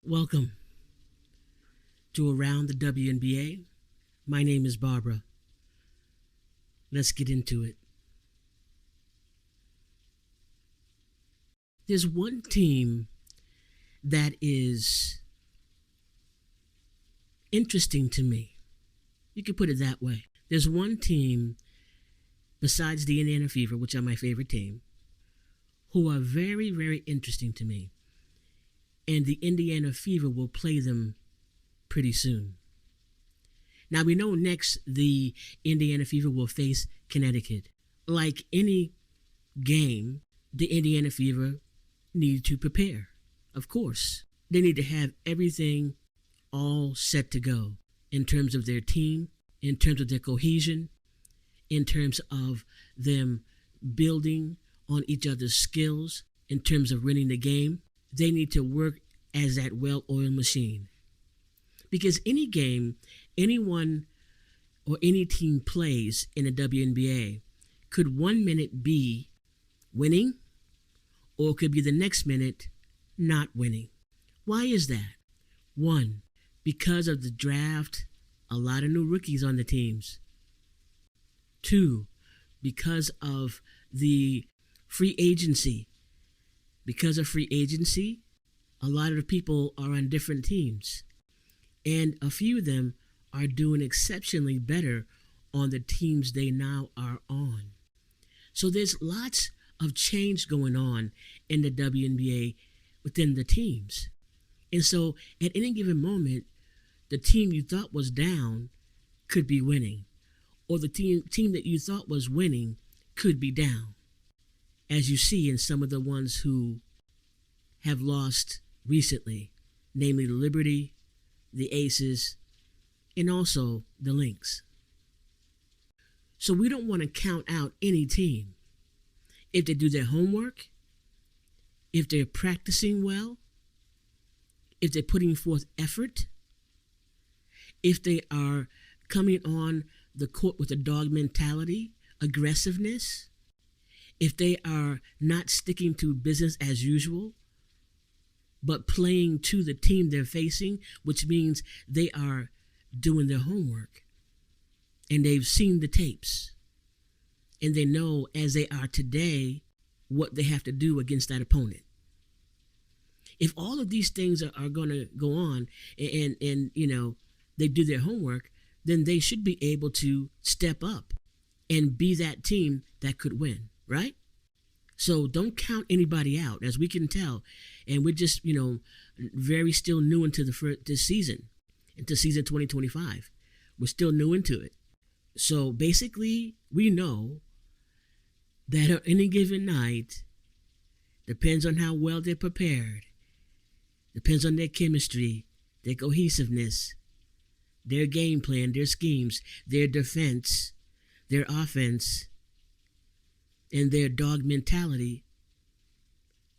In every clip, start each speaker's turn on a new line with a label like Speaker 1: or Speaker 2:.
Speaker 1: Welcome to Around the WNBA. My name is Barbara. Let's get into it. There's one team that is interesting to me. You could put it that way. There's one team besides the Indiana Fever, which are my favorite team, who are very, very interesting to me. And the Indiana Fever will play them pretty soon. Now, we know next the Indiana Fever will face Connecticut. Like any game, the Indiana Fever need to prepare, of course. They need to have everything all set to go in terms of their team, in terms of their cohesion, in terms of them building on each other's skills, in terms of winning the game. They need to work as that well-oiled machine. Because any game, anyone or any team plays in the WNBA could one minute be winning or could be the next minute not winning. Why is that? One, because of the draft, a lot of new rookies on the teams. Two, because of the free agency. Because of free agency, a lot of the people are on different teams. And a few of them are doing exceptionally better on the teams they now are on. So there's lots of change going on in the WNBA within the teams. And so at any given moment, the team you thought was down could be winning. Or the team that you thought was winning could be down. As you see in some of the ones who have lost recently, namely the Liberty, the Aces, and also the Lynx. So we don't want to count out any team. If they do their homework, if they're practicing well, if they're putting forth effort, if they are coming on the court with a dog mentality, aggressiveness, if they are not sticking to business as usual, but playing to the team they're facing, which means they are doing their homework and they've seen the tapes and they know as they are today what they have to do against that opponent. If all of these things are going to go on and they do their homework, then they should be able to step up and be that team that could win, right? So don't count anybody out, as we can tell. And we're just, very still new into this season, into season 2025. We're still new into it. So basically, we know that on any given night, depends on how well they're prepared, depends on their chemistry, their cohesiveness, their game plan, their schemes, their defense, their offense, and their dog mentality,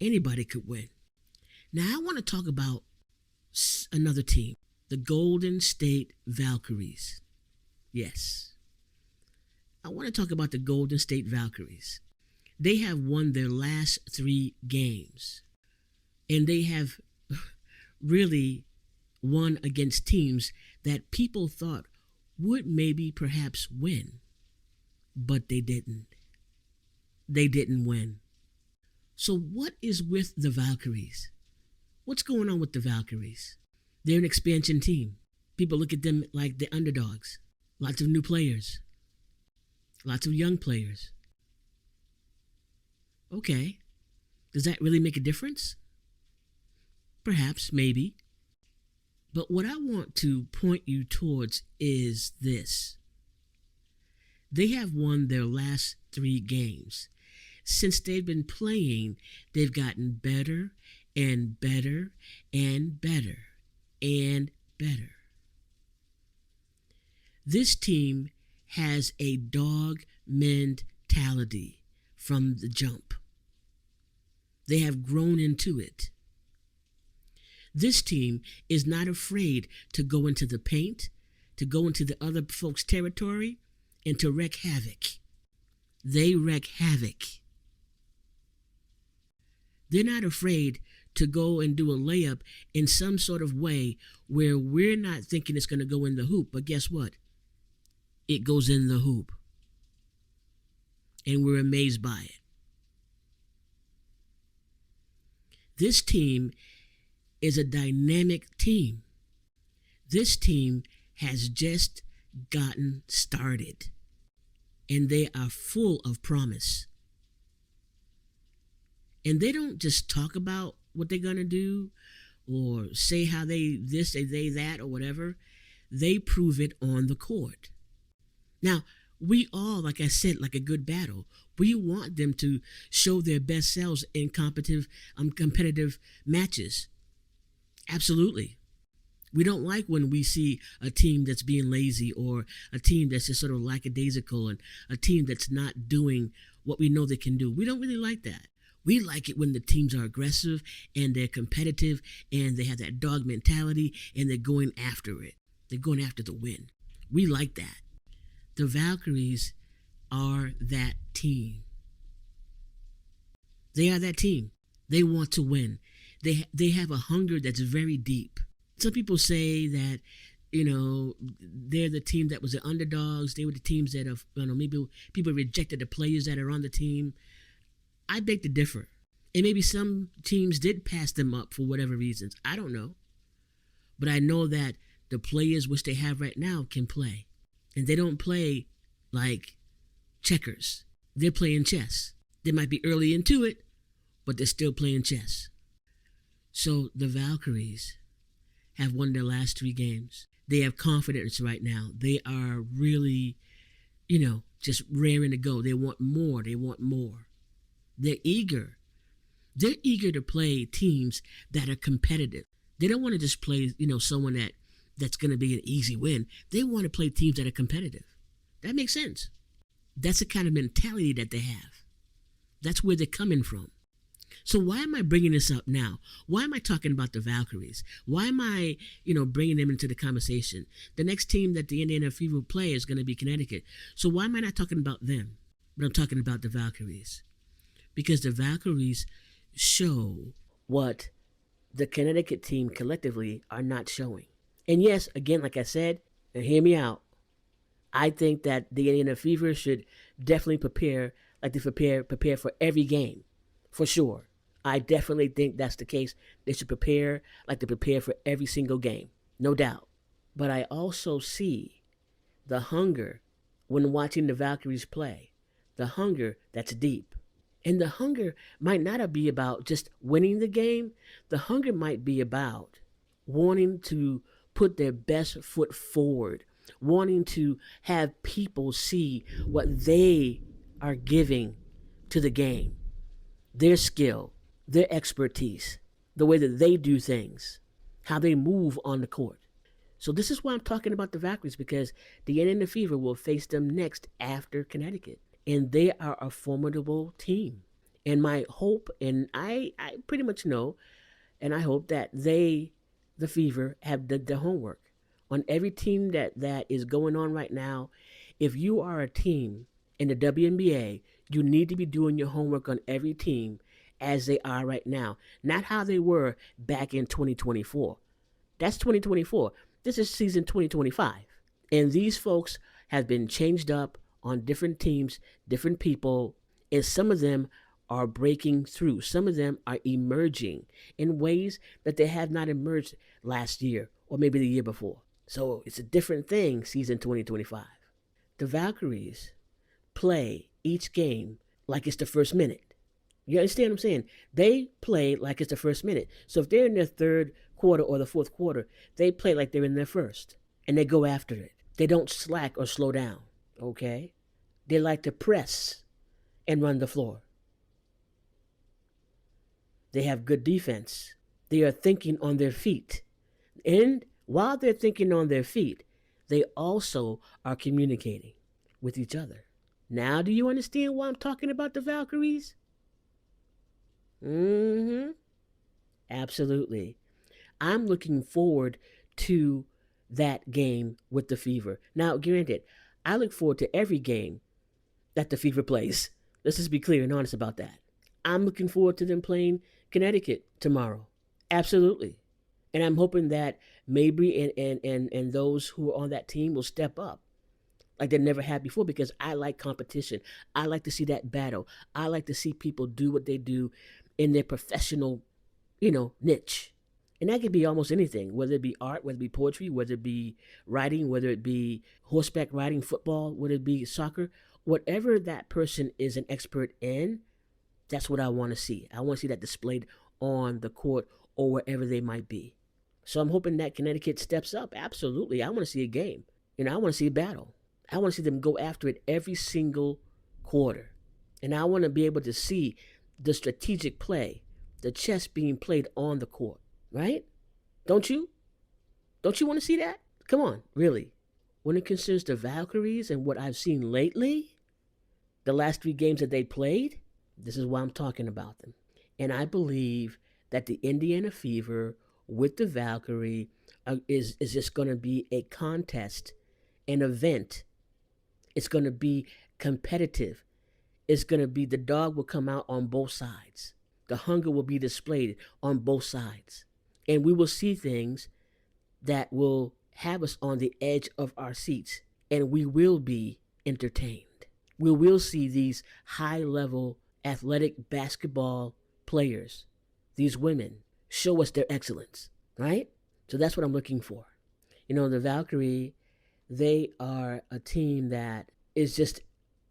Speaker 1: anybody could win. Now I want to talk about another team, the Golden State Valkyries. Yes. I want to talk about the Golden State Valkyries. They have won their last 3 games, and they have really won against teams that people thought would maybe perhaps win, but they didn't. They didn't win. So what is with the Valkyries? What's going on with the Valkyries? They're an expansion team. People look at them like the underdogs. Lots of new players. Lots of young players. Okay. Does that really make a difference? Perhaps, maybe. But what I want to point you towards is this. They have won their last 3 games. Since they've been playing, they've gotten better and better and better and better. This team has a dog mentality from the jump. They have grown into it. This team is not afraid to go into the paint, to go into the other folks' territory, and to wreak havoc. They wreak havoc. They're not afraid to go and do a layup in some sort of way where we're not thinking it's going to go in the hoop, but guess what? It goes in the hoop. And we're amazed by it. This team is a dynamic team. This team has just gotten started, and they are full of promise. And they don't just talk about what they're going to do or say how they this, they that, or whatever. They prove it on the court. Now, we all, like I said, like a good battle, we want them to show their best selves in competitive matches. Absolutely. We don't like when we see a team that's being lazy or a team that's just sort of lackadaisical and a team that's not doing what we know they can do. We don't really like that. We like it when the teams are aggressive and they're competitive and they have that dog mentality and they're going after it. They're going after the win. We like that. The Valkyries are that team. They are that team. They want to win. They have a hunger that's very deep. Some people say that, they're the team that was the underdogs. They were the teams that have, maybe people rejected the players that are on the team. I beg to differ. And maybe some teams did pass them up for whatever reasons. I don't know. But I know that the players which they have right now can play. And they don't play like checkers. They're playing chess. They might be early into it, but they're still playing chess. So the Valkyries have won their last 3 games. They have confidence right now. They are really, just raring to go. They want more. They want more. They're eager. They're eager to play teams that are competitive. They don't want to just play, someone that's going to be an easy win. They want to play teams that are competitive. That makes sense. That's the kind of mentality that they have. That's where they're coming from. So why am I bringing this up now? Why am I talking about the Valkyries? Why am I, bringing them into the conversation? The next team that the Indiana Fever will play is going to be Connecticut. So why am I not talking about them? But I'm talking about the Valkyries. Because the Valkyries show what the Connecticut team collectively are not showing. And yes, again, like I said, and hear me out, I think that the Indiana Fever should definitely prepare like they prepare for every game, for sure. I definitely think that's the case. They should prepare like they prepare for every single game, no doubt. But I also see the hunger when watching the Valkyries play, the hunger that's deep. And the hunger might not be about just winning the game. The hunger might be about wanting to put their best foot forward, wanting to have people see what they are giving to the game, their skill, their expertise, the way that they do things, how they move on the court. So this is why I'm talking about the Valkyries, because the Indiana Fever will face them next after Connecticut. And they are a formidable team. And my hope, and I pretty much know, and I hope that the Fever, have done their homework. On every team that is going on right now, if you are a team in the WNBA, you need to be doing your homework on every team as they are right now. Not how they were back in 2024. That's 2024. This is season 2025. And these folks have been changed up on different teams, different people, and some of them are breaking through. Some of them are emerging in ways that they have not emerged last year or maybe the year before. So it's a different thing, season 2025. The Valkyries play each game like it's the first minute. You understand what I'm saying? They play like it's the first minute. So if they're in their third quarter or the fourth quarter, they play like they're in their first. And they go after it. They don't slack or slow down. Okay? They like to press and run the floor. They have good defense. They are thinking on their feet. And while they're thinking on their feet, they also are communicating with each other. Now, do you understand why I'm talking about the Valkyries? Absolutely. I'm looking forward to that game with the Fever. Now, granted, I look forward to every game that the Fever plays. Let's just be clear and honest about that. I'm looking forward to them playing Connecticut tomorrow. Absolutely. And I'm hoping that Mabry and those who are on that team will step up like they never had before, because I like competition. I like to see that battle. I like to see people do what they do in their professional, niche. And that could be almost anything, whether it be art, whether it be poetry, whether it be writing, whether it be horseback riding, football, whether it be soccer. Whatever that person is an expert in, that's what I want to see. I want to see that displayed on the court or wherever they might be. So I'm hoping that Connecticut steps up. Absolutely. I want to see a game. I want to see a battle. I want to see them go after it every single quarter. And I want to be able to see the strategic play, the chess being played on the court, right? Don't you? Don't you want to see that? Come on, really. When it concerns the Valkyries and what I've seen lately, the last 3 games that they played, this is why I'm talking about them. And I believe that the Indiana Fever with the Valkyrie is just going to be a contest, an event. It's going to be competitive. It's going to be, the dog will come out on both sides. The hunger will be displayed on both sides. And we will see things that will have us on the edge of our seats. And we will be entertained. We will see these high-level athletic basketball players, these women, show us their excellence, right? So that's what I'm looking for. The Valkyrie, they are a team that is just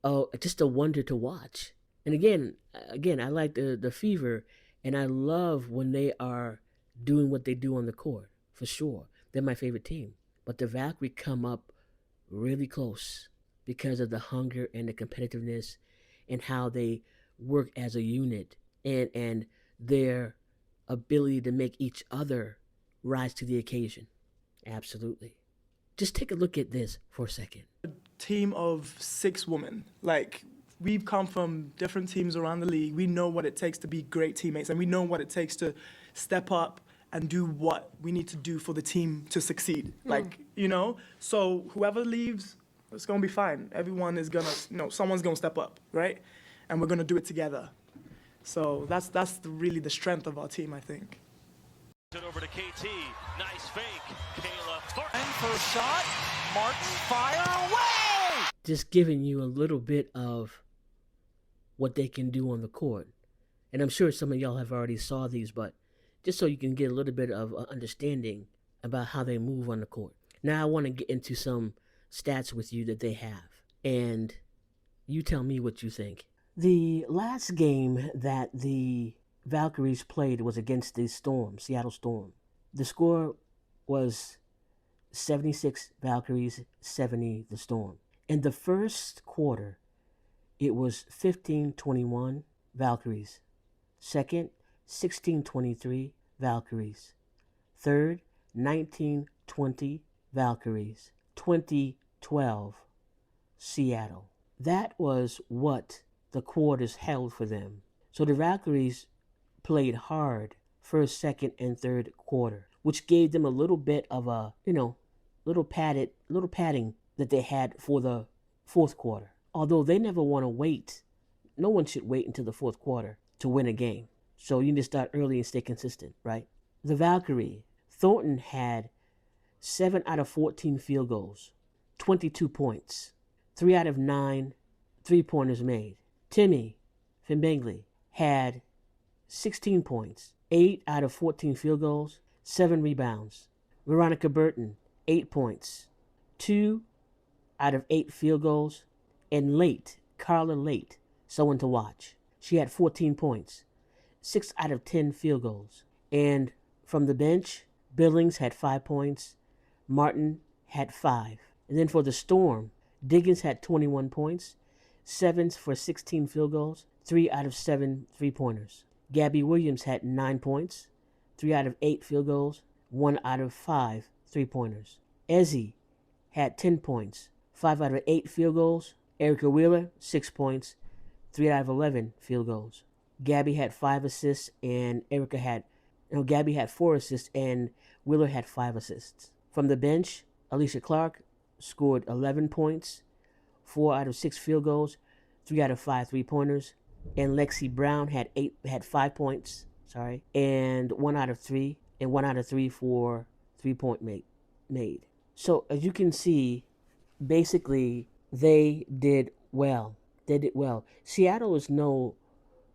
Speaker 1: a wonder to watch. And again, I like the Fever, and I love when they are doing what they do on the court, for sure. They're my favorite team. But the Valkyrie come up really close because of the hunger and the competitiveness and how they work as a unit and their ability to make each other rise to the occasion. Absolutely. Just take a look at this for a second.
Speaker 2: A team of 6 women. We've come from different teams around the league. We know what it takes to be great teammates, and we know what it takes to step up and do what we need to do for the team to succeed. So whoever leaves, it's going to be fine. Everyone is going to, someone's going to step up, right? And we're going to do it together. So that's really the strength of our team, I think.
Speaker 3: Over to KT, nice fake, Kayla
Speaker 4: Thornton. First shot, Martin, fire away!
Speaker 1: Just giving you a little bit of what they can do on the court. And I'm sure some of y'all have already saw these, but just so you can get a little bit of understanding about how they move on the court. Now I want to get into some stats with you that they have, and you tell me what you think. The last game that the Valkyries played was against the Storm, Seattle Storm. The score was 76 Valkyries, 70 the Storm. In the first quarter, it was 15-21 Valkyries. Second, 16-23 Valkyries. Third, 19-20 Valkyries. 20-12 Seattle. That was what the quarters held for them. So the Valkyries played hard first, second, and third quarter, which gave them a little bit of a, little padding that they had for the fourth quarter. Although they never want to wait. No one should wait until the fourth quarter to win a game. So you need to start early and stay consistent, right? The Valkyrie, Thornton had 7 out of 14 field goals, 22 points, 3 out of 9 3-pointers made. Timmy Finbangley had 16 points, 8 out of 14 field goals, 7 rebounds. Veronica Burton, 8 points, 2 out of 8 field goals. And Carla Late, someone to watch. She had 14 points, 6 out of 10 field goals. And from the bench, Billings had 5 points, Martin had 5. And then for the Storm, Diggins had 21 points, 7 for 16 field goals, 3 out of 7 3-pointers. Gabby Williams had 9 points, 3 out of 8 field goals, 1 out of 5 3-pointers. Ezzy had 10 points, 5 out of 8 field goals. Erica Wheeler, 6 points, 3 out of 11 field goals. Gabby had 5 assists, and Gabby had 4 assists, and Wheeler had 5 assists. From the bench, Alicia Clark scored 11 points, 4 out of 6 field goals, 3 out of 5 3-pointers, and Lexi Brown had 5 points, sorry, and 1 out of 3, and 1 out of 3 for 3-point made. So as you can see, basically they did well. They did well. Seattle is no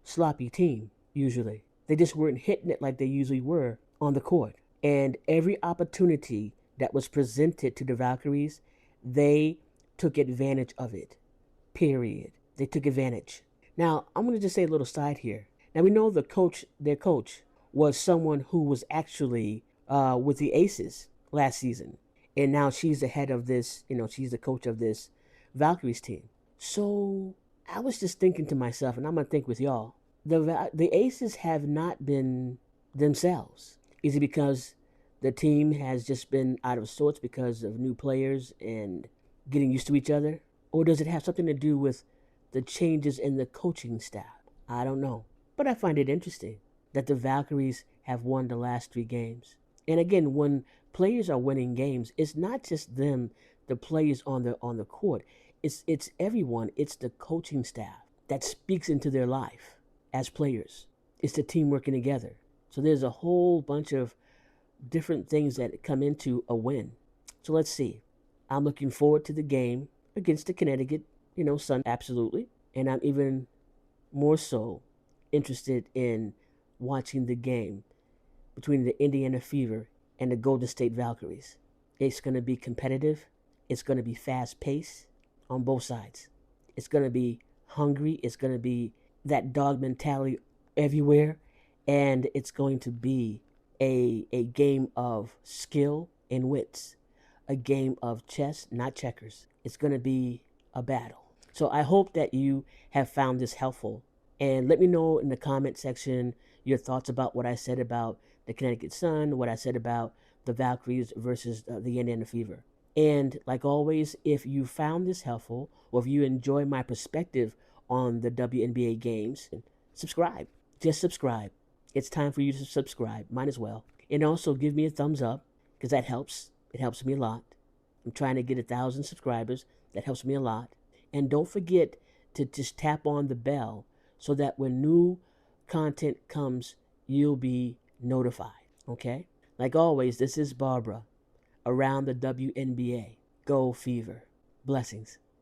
Speaker 1: sloppy team usually. They just weren't hitting it like they usually were on the court. And every opportunity that was presented to the Valkyries, they took advantage of it. Period. They took advantage. Now, I'm going to just say a little side here. Now, we know their coach was someone who was actually with the Aces last season. And now she's the head of this, she's the coach of this Valkyries team. So I was just thinking to myself, and I'm going to think with y'all, the Aces have not been themselves. Is it because the team has just been out of sorts because of new players and getting used to each other? Or does it have something to do with the changes in the coaching staff? I don't know. But I find it interesting that the Valkyries have won the last 3 games. And again, when players are winning games, it's not just them, the players on the court. It's everyone. It's the coaching staff that speaks into their life as players. It's the team working together. So there's a whole bunch of different things that come into a win. So let's see. I'm looking forward to the game against the Connecticut, Sun, absolutely. And I'm even more so interested in watching the game between the Indiana Fever and the Golden State Valkyries. It's going to be competitive. It's going to be fast-paced on both sides. It's going to be hungry. It's going to be that dog mentality everywhere. And it's going to be a game of skill and wits. A game of chess, not checkers. It's going to be a battle. So I hope that you have found this helpful. And let me know in the comment section your thoughts about what I said about the Connecticut Sun, what I said about the Valkyries versus the Indiana Fever. And like always, if you found this helpful, or if you enjoy my perspective on the WNBA games, subscribe. Just subscribe. It's time for you to subscribe. Might as well. And also give me a thumbs up, because that helps. It helps me a lot. I'm trying to get 1,000 subscribers. That helps me a lot. And don't forget to just tap on the bell so that when new content comes, you'll be notified. Okay? Like always, this is Barbara around the WNBA. Go Fever. Blessings.